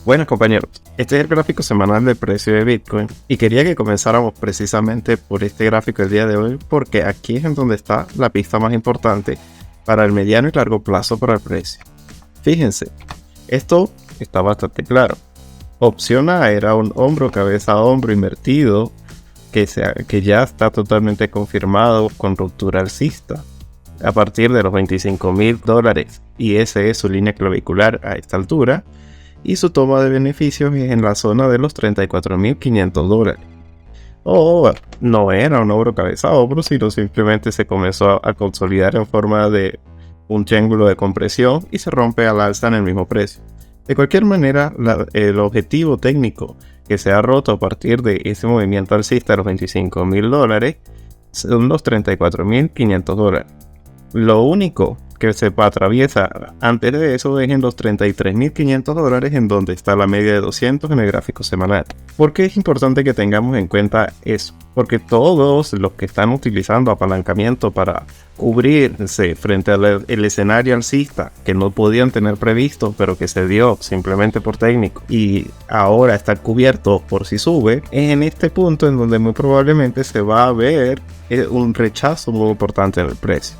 Bueno compañeros, este es el gráfico semanal del precio de Bitcoin y quería que comenzáramos precisamente por este gráfico el día de hoy porque aquí es en donde está la pista más importante para el mediano y largo plazo para el precio. Fíjense, esto está bastante claro. Opción A era un hombro cabeza a hombro invertido que ya está totalmente confirmado con ruptura alcista a partir de los $25,000 y esa es su línea clavicular a esta altura. Y su toma de beneficios es en la zona de los $34,500. O no era un hombro cabeza a hombro, sino simplemente se comenzó a consolidar en forma de un triángulo de compresión y se rompe al alza en el mismo precio. De cualquier manera, el objetivo técnico que se ha roto a partir de ese movimiento alcista de los $25,000 son los $34,500. Lo único que se atraviesa antes de eso es en los $33,500, en donde está la media de 200 en el gráfico semanal. ¿Por qué es importante que tengamos en cuenta eso? Porque todos los que están utilizando apalancamiento para cubrirse frente al escenario alcista que no podían tener previsto, pero que se dio simplemente por técnico y ahora está cubierto por si sube, es en este punto en donde muy probablemente se va a ver un rechazo muy importante en el precio.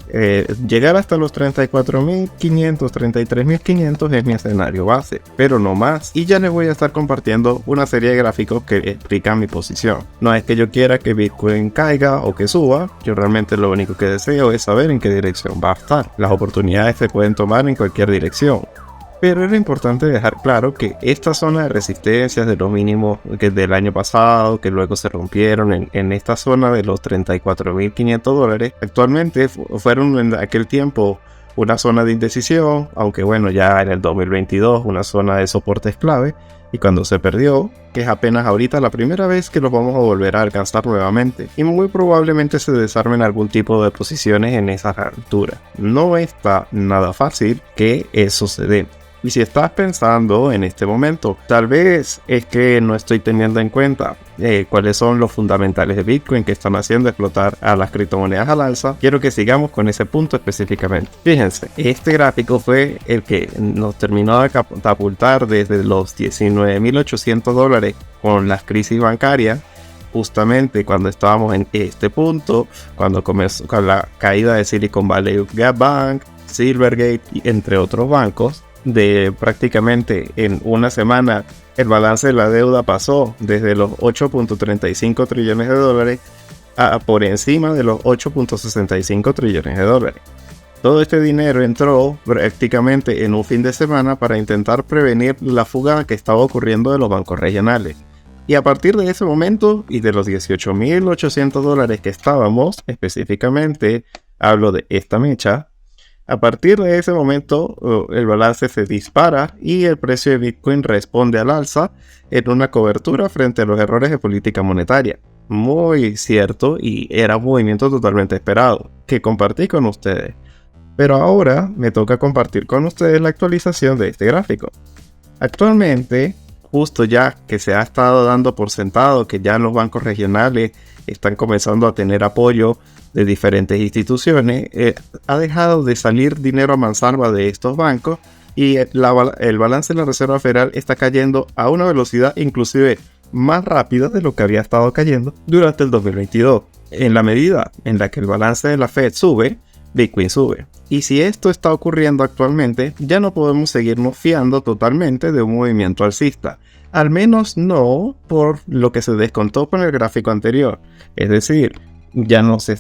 Llegar hasta los 34,500, 33,500 es mi escenario base, pero no más. Y ya les voy a estar compartiendo una serie de gráficos que explican mi posición. No es que yo quiera que Bitcoin caiga o que suba, yo realmente lo único que deseo es saber en qué dirección va a estar. Las oportunidades se pueden tomar en cualquier dirección. Pero era importante dejar claro que esta zona de resistencias de los mínimos que del año pasado, que luego se rompieron en esta zona de los $34,500, actualmente fueron en aquel tiempo una zona de indecisión, aunque bueno, ya en el 2022 una zona de soportes clave, y cuando se perdió, que es apenas ahorita la primera vez que los vamos a volver a alcanzar nuevamente, y muy probablemente se desarmen algún tipo de posiciones en esa altura. No está nada fácil que eso se dé. Y si estás pensando en este momento, tal vez es que no estoy teniendo en cuenta cuáles son los fundamentales de Bitcoin que están haciendo explotar a las criptomonedas al alza, quiero que sigamos con ese punto específicamente. Fíjense, este gráfico fue el que nos terminó de catapultar desde los $19,800 con las crisis bancarias, justamente cuando estábamos en este punto, cuando comenzó con la caída de Silicon Valley Bank, Silvergate y entre otros bancos. De prácticamente en una semana el balance de la deuda pasó desde los $8.35 trillones a por encima de los $8.65 trillones. Todo este dinero entró prácticamente en un fin de semana para intentar prevenir la fuga que estaba ocurriendo de los bancos regionales. Y a partir de ese momento y de los $18,800 que estábamos, específicamente hablo de esta mecha, a partir de ese momento el balance se dispara y el precio de Bitcoin responde al alza en una cobertura frente a los errores de política monetaria. Muy cierto, y era un movimiento totalmente esperado, que compartí con ustedes. Pero ahora me toca compartir con ustedes la actualización de este gráfico. Actualmente, justo ya que se ha estado dando por sentado que ya los bancos regionales están comenzando a tener apoyo de diferentes instituciones, ha dejado de salir dinero a mansalva de estos bancos y el balance de la Reserva Federal está cayendo a una velocidad inclusive más rápida de lo que había estado cayendo durante el 2022. En la medida en la que el balance de la Fed sube, Bitcoin sube. Y si esto está ocurriendo actualmente, ya no podemos seguirnos fiando totalmente de un movimiento alcista. Al menos no por lo que se descontó con el gráfico anterior. Es decir, ya no se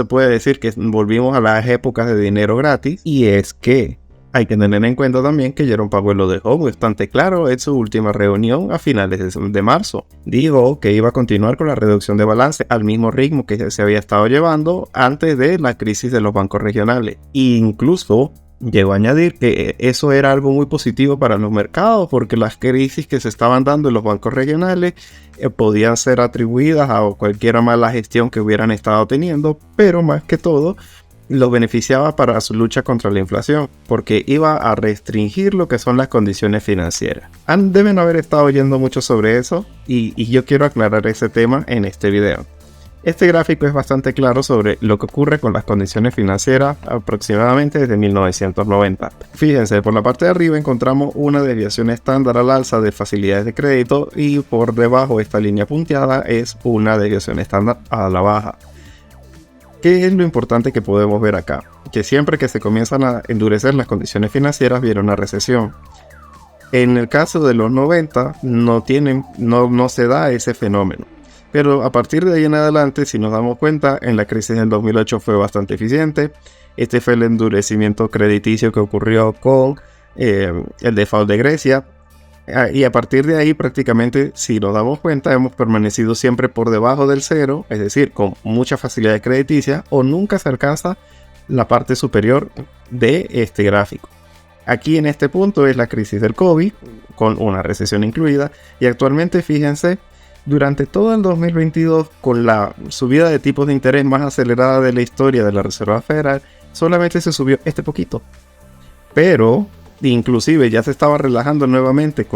puede decir que volvimos a las épocas de dinero gratis. Y es que hay que tener en cuenta también que Jerome Powell lo dejó bastante claro en su última reunión a finales de marzo. Dijo que iba a continuar con la reducción de balance al mismo ritmo que se había estado llevando antes de la crisis de los bancos regionales. E incluso llegó a añadir que eso era algo muy positivo para los mercados porque las crisis que se estaban dando en los bancos regionales podían ser atribuidas a cualquier mala gestión que hubieran estado teniendo, pero más que todo los beneficiaba para su lucha contra la inflación, porque iba a restringir lo que son las condiciones financieras. Deben haber estado oyendo mucho sobre eso y yo quiero aclarar ese tema en este video. Este gráfico es bastante claro sobre lo que ocurre con las condiciones financieras aproximadamente desde 1990. Fíjense, por la parte de arriba encontramos una desviación estándar al alza de facilidades de crédito y por debajo esta línea punteada es una desviación estándar a la baja. ¿Qué es lo importante que podemos ver acá? Que siempre que se comienzan a endurecer las condiciones financieras viene una recesión. En el caso de los 90 no se da ese fenómeno. Pero a partir de ahí en adelante, si nos damos cuenta, en la crisis del 2008 fue bastante eficiente. Este fue el endurecimiento crediticio que ocurrió con el default de Grecia. Y a partir de ahí prácticamente, si nos damos cuenta, hemos permanecido siempre por debajo del cero, es decir, con mucha facilidad crediticia, o nunca se alcanza la parte superior de este gráfico. Aquí en este punto es la crisis del COVID, con una recesión incluida, y actualmente fíjense, durante todo el 2022, con la subida de tipos de interés más acelerada de la historia de la Reserva Federal, solamente se subió este poquito. Pero, inclusive ya se estaba relajando nuevamente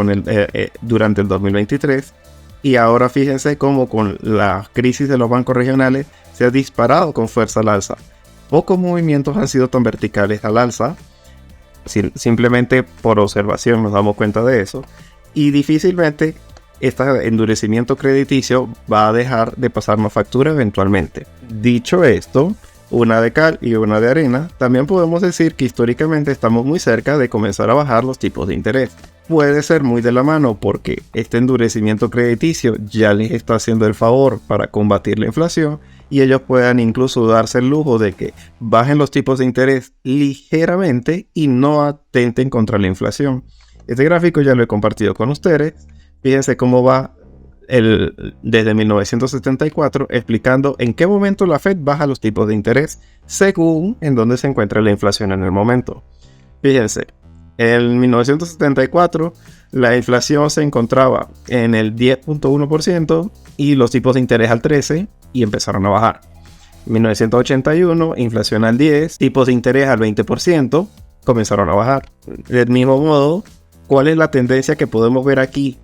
durante el 2023. Y ahora fíjense cómo con la crisis de los bancos regionales se ha disparado con fuerza al alza. Pocos movimientos han sido tan verticales al alza. Simplemente por observación nos damos cuenta de eso. Y difícilmente este endurecimiento crediticio va a dejar de pasarnos factura eventualmente. Dicho esto, una de cal y una de arena, también podemos decir que históricamente estamos muy cerca de comenzar a bajar los tipos de interés. Puede ser muy de la mano porque este endurecimiento crediticio ya les está haciendo el favor para combatir la inflación y ellos puedan incluso darse el lujo de que bajen los tipos de interés ligeramente y no atenten contra la inflación. Este gráfico ya lo he compartido con ustedes. Fíjense cómo va desde 1974 explicando en qué momento la Fed baja los tipos de interés según en dónde se encuentra la inflación en el momento. Fíjense, en 1974 la inflación se encontraba en el 10.1% y los tipos de interés al 13% y empezaron a bajar. En 1981, inflación al 10%, tipos de interés al 20%, comenzaron a bajar. Del mismo modo, ¿cuál es la tendencia que podemos ver aquí?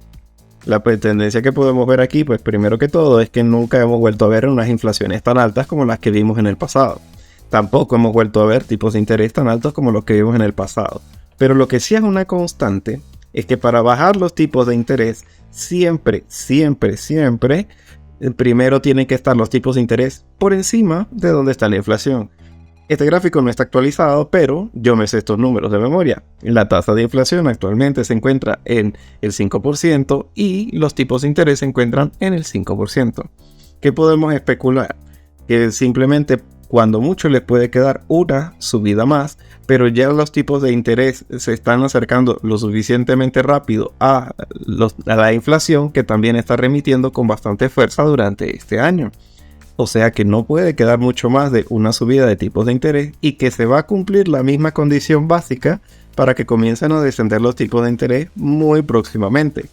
La tendencia que podemos ver aquí, pues primero que todo, es que nunca hemos vuelto a ver unas inflaciones tan altas como las que vimos en el pasado. Tampoco hemos vuelto a ver tipos de interés tan altos como los que vimos en el pasado. Pero lo que sí es una constante es que para bajar los tipos de interés, siempre, primero tienen que estar los tipos de interés por encima de donde está la inflación. Este gráfico no está actualizado, pero yo me sé estos números de memoria. La tasa de inflación actualmente se encuentra en el 5% y los tipos de interés se encuentran en el 5%. ¿Qué podemos especular? Que simplemente cuando mucho les puede quedar una subida más, pero ya los tipos de interés se están acercando lo suficientemente rápido a la inflación que también está remitiendo con bastante fuerza durante este año. O sea que no puede quedar mucho más de una subida de tipos de interés y que se va a cumplir la misma condición básica para que comiencen a descender los tipos de interés muy próximamente.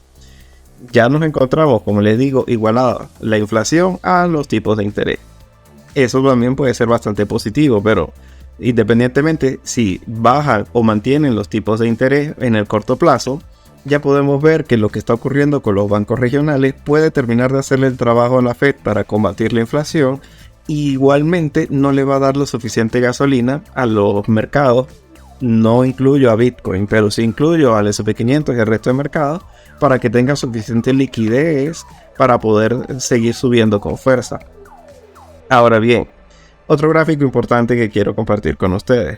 Ya nos encontramos, como les digo, igualada la inflación a los tipos de interés. Eso también puede ser bastante positivo, pero independientemente si bajan o mantienen los tipos de interés en el corto plazo, ya podemos ver que lo que está ocurriendo con los bancos regionales puede terminar de hacerle el trabajo a la Fed para combatir la inflación y igualmente no le va a dar lo suficiente gasolina a los mercados. No incluyo a Bitcoin, pero sí incluyo al S&P 500 y al resto de mercados para que tengan suficiente liquidez para poder seguir subiendo con fuerza. Ahora bien, otro gráfico importante que quiero compartir con ustedes.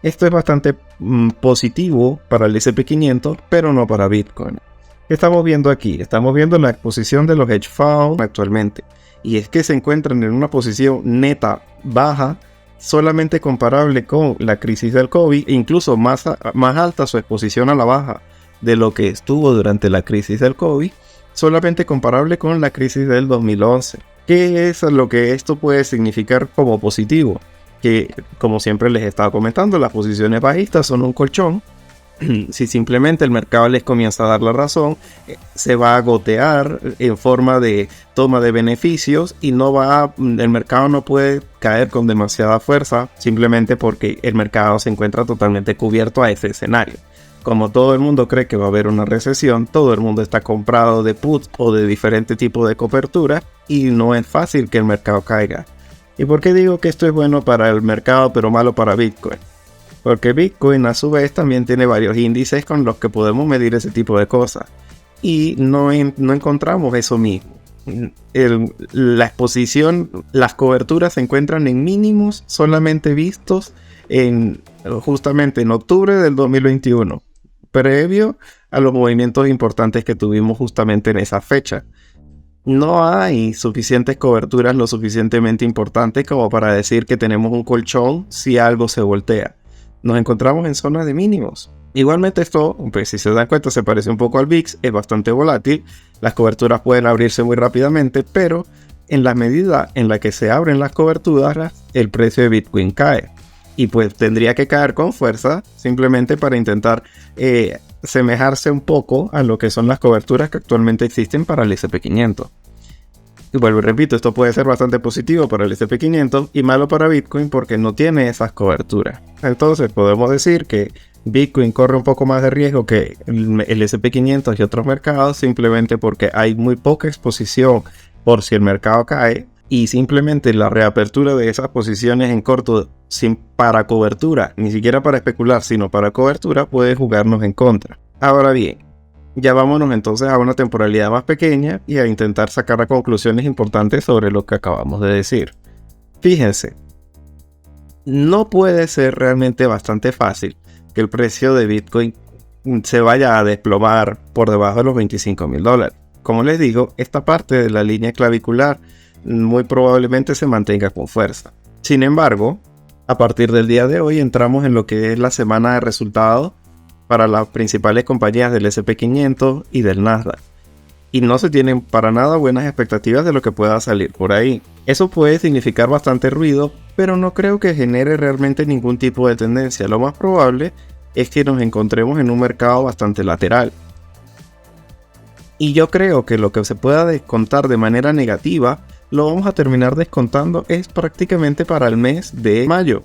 Esto es bastante positivo para el S&P 500, pero no para Bitcoin. ¿Qué estamos viendo aquí? Estamos viendo la exposición de los hedge funds actualmente. Y es que se encuentran en una posición neta baja, solamente comparable con la crisis del COVID, e incluso más alta su exposición a la baja de lo que estuvo durante la crisis del COVID, solamente comparable con la crisis del 2011. ¿Qué es lo que esto puede significar como positivo? Que, como siempre les estaba comentando, las posiciones bajistas son un colchón. Si simplemente el mercado les comienza a dar la razón, se va a gotear en forma de toma de beneficios y el mercado no puede caer con demasiada fuerza simplemente porque el mercado se encuentra totalmente cubierto a ese escenario. Como todo el mundo cree que va a haber una recesión, todo el mundo está comprado de puts o de diferente tipo de cobertura y no es fácil que el mercado caiga. ¿Y por qué digo que esto es bueno para el mercado pero malo para Bitcoin? Porque Bitcoin a su vez también tiene varios índices con los que podemos medir ese tipo de cosas. Y no encontramos eso mismo. La exposición, las coberturas se encuentran en mínimos solamente vistos justamente en octubre del 2021. Previo a los movimientos importantes que tuvimos justamente en esa fecha. No hay suficientes coberturas lo suficientemente importantes como para decir que tenemos un colchón si algo se voltea. Nos encontramos en zonas de mínimos. Igualmente esto, pues si se dan cuenta, se parece un poco al VIX, es bastante volátil, las coberturas pueden abrirse muy rápidamente, pero en la medida en la que se abren las coberturas, el precio de Bitcoin cae. Y pues tendría que caer con fuerza simplemente para intentar semejarse un poco a lo que son las coberturas que actualmente existen para el S&P500. Y vuelvo y repito, esto puede ser bastante positivo para el S&P500 y malo para Bitcoin porque no tiene esas coberturas. Entonces podemos decir que Bitcoin corre un poco más de riesgo que el S&P500 y otros mercados simplemente porque hay muy poca exposición por si el mercado cae. Y simplemente la reapertura de esas posiciones en corto para cobertura, ni siquiera para especular, sino para cobertura, puede jugarnos en contra. Ahora bien, ya vámonos entonces a una temporalidad más pequeña y a intentar sacar conclusiones importantes sobre lo que acabamos de decir. Fíjense, no puede ser realmente bastante fácil que el precio de Bitcoin se vaya a desplomar por debajo de los $25,000. Como les digo, esta parte de la línea clavicular muy probablemente se mantenga con fuerza. Sin embargo, a partir del día de hoy entramos en lo que es la semana de resultados para las principales compañías del S&P500 y del Nasdaq. Y no se tienen para nada buenas expectativas de lo que pueda salir por ahí. Eso puede significar bastante ruido, pero no creo que genere realmente ningún tipo de tendencia. Lo más probable es que nos encontremos en un mercado bastante lateral. Y yo creo que lo que se pueda descontar de manera negativa lo vamos a terminar descontando es prácticamente para el mes de mayo.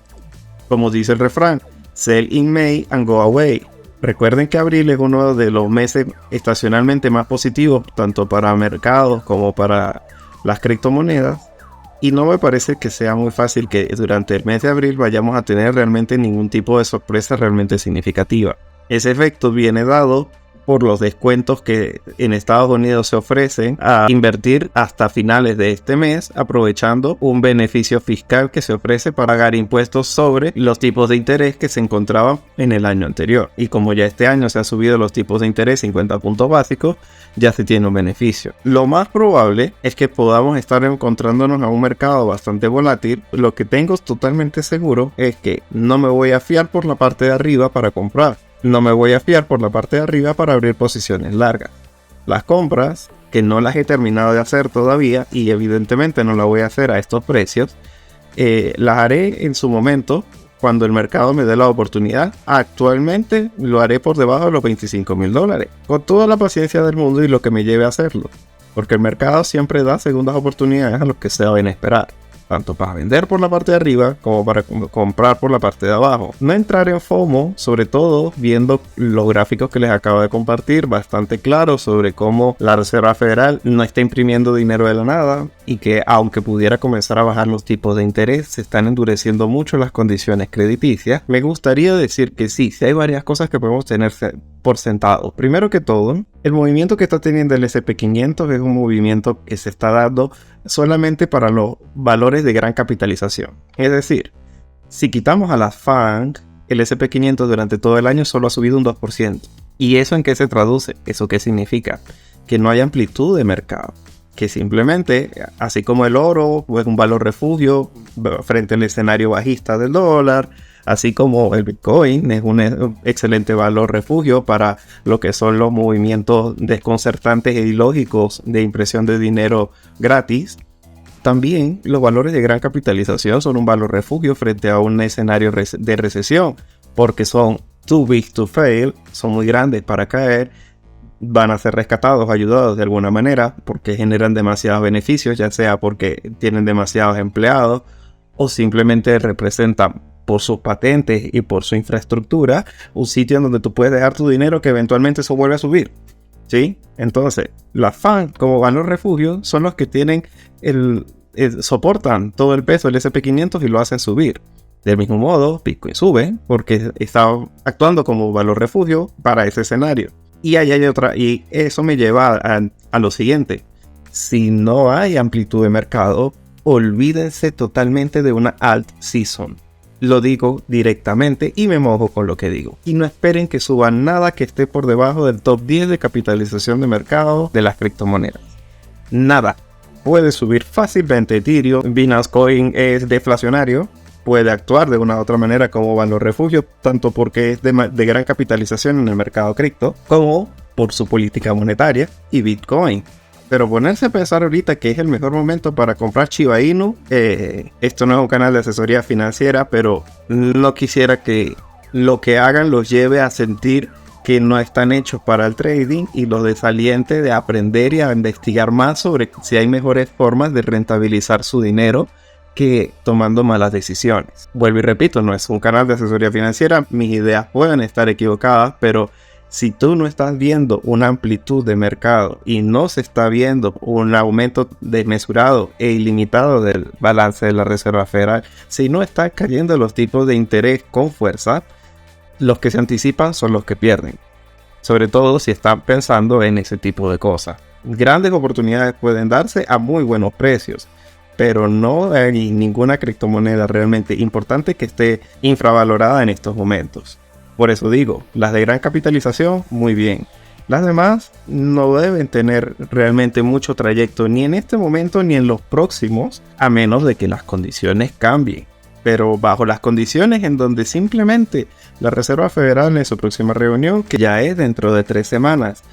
Como dice el refrán, sell in May and go away. Recuerden que abril es uno de los meses estacionalmente más positivos, tanto para mercados como para las criptomonedas. Y no me parece que sea muy fácil que durante el mes de abril vayamos a tener realmente ningún tipo de sorpresa realmente significativa. Ese efecto viene dado por los descuentos que en Estados Unidos se ofrecen a invertir hasta finales de este mes, aprovechando un beneficio fiscal que se ofrece para pagar impuestos sobre los tipos de interés que se encontraban en el año anterior. Y como ya este año se han subido los tipos de interés 50 puntos básicos, ya se tiene un beneficio. Lo más probable es que podamos estar encontrándonos a un mercado bastante volátil. Lo que tengo totalmente seguro es que no me voy a fiar por la parte de arriba para comprar. No me voy a fiar por la parte de arriba para abrir posiciones largas. Las compras, que no las he terminado de hacer todavía y evidentemente no las voy a hacer a estos precios, las haré en su momento cuando el mercado me dé la oportunidad. Actualmente lo haré por debajo de los $25,000, con toda la paciencia del mundo y lo que me lleve a hacerlo, porque el mercado siempre da segundas oportunidades a los que se deben esperar, tanto para vender por la parte de arriba como para comprar por la parte de abajo. No entrar en FOMO, sobre todo viendo los gráficos que les acabo de compartir, bastante claros sobre cómo la Reserva Federal no está imprimiendo dinero de la nada y que aunque pudiera comenzar a bajar los tipos de interés, se están endureciendo mucho las condiciones crediticias. Me gustaría decir que sí hay varias cosas que podemos tener por sentado. Primero que todo, el movimiento que está teniendo el S&P500 es un movimiento que se está dando solamente para los valores de gran capitalización. Es decir, si quitamos a las FANG, el S&P500 durante todo el año solo ha subido un 2%. ¿Y eso en qué se traduce? ¿Eso qué significa? Que no hay amplitud de mercado. Que simplemente, así como el oro es un valor refugio frente al escenario bajista del dólar, así como el Bitcoin es un excelente valor refugio para lo que son los movimientos desconcertantes e ilógicos de impresión de dinero gratis, también los valores de gran capitalización son un valor refugio frente a un escenario de recesión, porque son too big to fail, son muy grandes para caer, van a ser rescatados, ayudados de alguna manera, porque generan demasiados beneficios, ya sea porque tienen demasiados empleados o simplemente representan por sus patentes y por su infraestructura, un sitio en donde tú puedes dejar tu dinero que eventualmente eso vuelve a subir, ¿sí? Entonces, las FAN como valor refugio son los que tienen soportan todo el peso del S&P 500 y lo hacen subir. Del mismo modo, Bitcoin sube porque está actuando como valor refugio para ese escenario. Y ahí hay otra, y eso me lleva a lo siguiente. Si no hay amplitud de mercado, olvídense totalmente de una alt season. Lo digo directamente y me mojo con lo que digo. Y no esperen que suba nada que esté por debajo del top 10 de capitalización de mercado de las criptomonedas. Nada. Puede subir fácilmente Ethereum. Binance Coin es deflacionario. Puede actuar de una u otra manera como valor refugio, tanto porque es de gran capitalización en el mercado cripto, como por su política monetaria y Bitcoin. Pero ponerse a pensar ahorita que es el mejor momento para comprar Shiba Inu, esto no es un canal de asesoría financiera, pero no quisiera que lo que hagan los lleve a sentir que no están hechos para el trading y los desaliente de aprender y a investigar más sobre si hay mejores formas de rentabilizar su dinero que tomando malas decisiones. Vuelvo y repito, no es un canal de asesoría financiera, mis ideas pueden estar equivocadas, pero si tú no estás viendo una amplitud de mercado y no se está viendo un aumento desmesurado e ilimitado del balance de la Reserva Federal, si no están cayendo los tipos de interés con fuerza, los que se anticipan son los que pierden. Sobre todo si están pensando en ese tipo de cosas. Grandes oportunidades pueden darse a muy buenos precios, pero no hay ninguna criptomoneda realmente importante que esté infravalorada en estos momentos. Por eso digo, las de gran capitalización, muy bien. Las demás no deben tener realmente mucho trayecto ni en este momento ni en los próximos, a menos de que las condiciones cambien. Pero bajo las condiciones en donde simplemente la Reserva Federal en su próxima reunión, que ya es dentro de 3 semanas,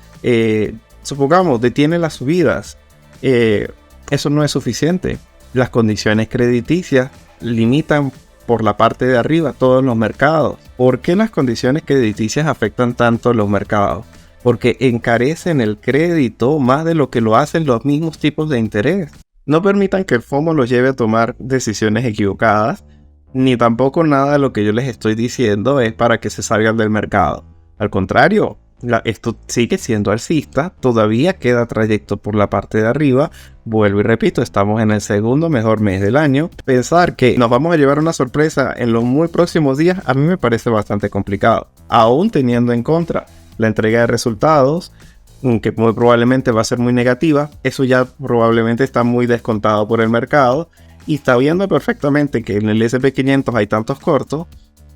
supongamos, detiene las subidas, eso no es suficiente. Las condiciones crediticias limitan por la parte de arriba todos los mercados. ¿Por qué las condiciones crediticias afectan tanto a los mercados? Porque encarecen el crédito más de lo que lo hacen los mismos tipos de interés. No permitan que el FOMO los lleve a tomar decisiones equivocadas, ni tampoco nada de lo que yo les estoy diciendo es para que se salgan del mercado. Al contrario, esto sigue siendo alcista, todavía queda trayecto por la parte de arriba. Vuelvo y repito, estamos en el segundo mejor mes del año. Pensar que nos vamos a llevar una sorpresa en los muy próximos días a mí me parece bastante complicado. Aún teniendo en contra la entrega de resultados, que muy probablemente va a ser muy negativa, eso ya probablemente está muy descontado por el mercado y está viendo perfectamente que en el S&P 500 hay tantos cortos.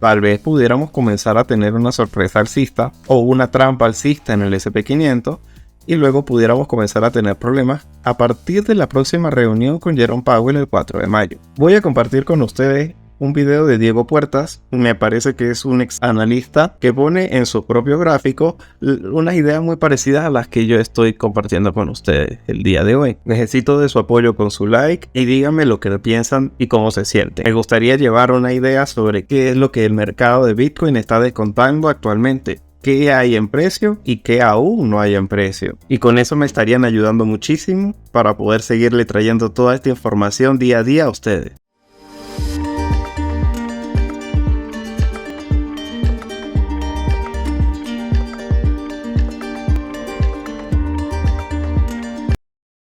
Tal vez pudiéramos comenzar a tener una sorpresa alcista o una trampa alcista en el S&P 500 y luego pudiéramos comenzar a tener problemas a partir de la próxima reunión con Jerome Powell el 4 de mayo. Voy a compartir con ustedes un video de Diego Puertas, me parece que es un ex analista que pone en su propio gráfico unas ideas muy parecidas a las que yo estoy compartiendo con ustedes el día de hoy. Necesito de su apoyo con su like y díganme lo que piensan y cómo se sienten. Me gustaría llevar una idea sobre qué es lo que el mercado de Bitcoin está descontando actualmente, qué hay en precio y qué aún no hay en precio. Y con eso me estarían ayudando muchísimo para poder seguirle trayendo toda esta información día a día a ustedes.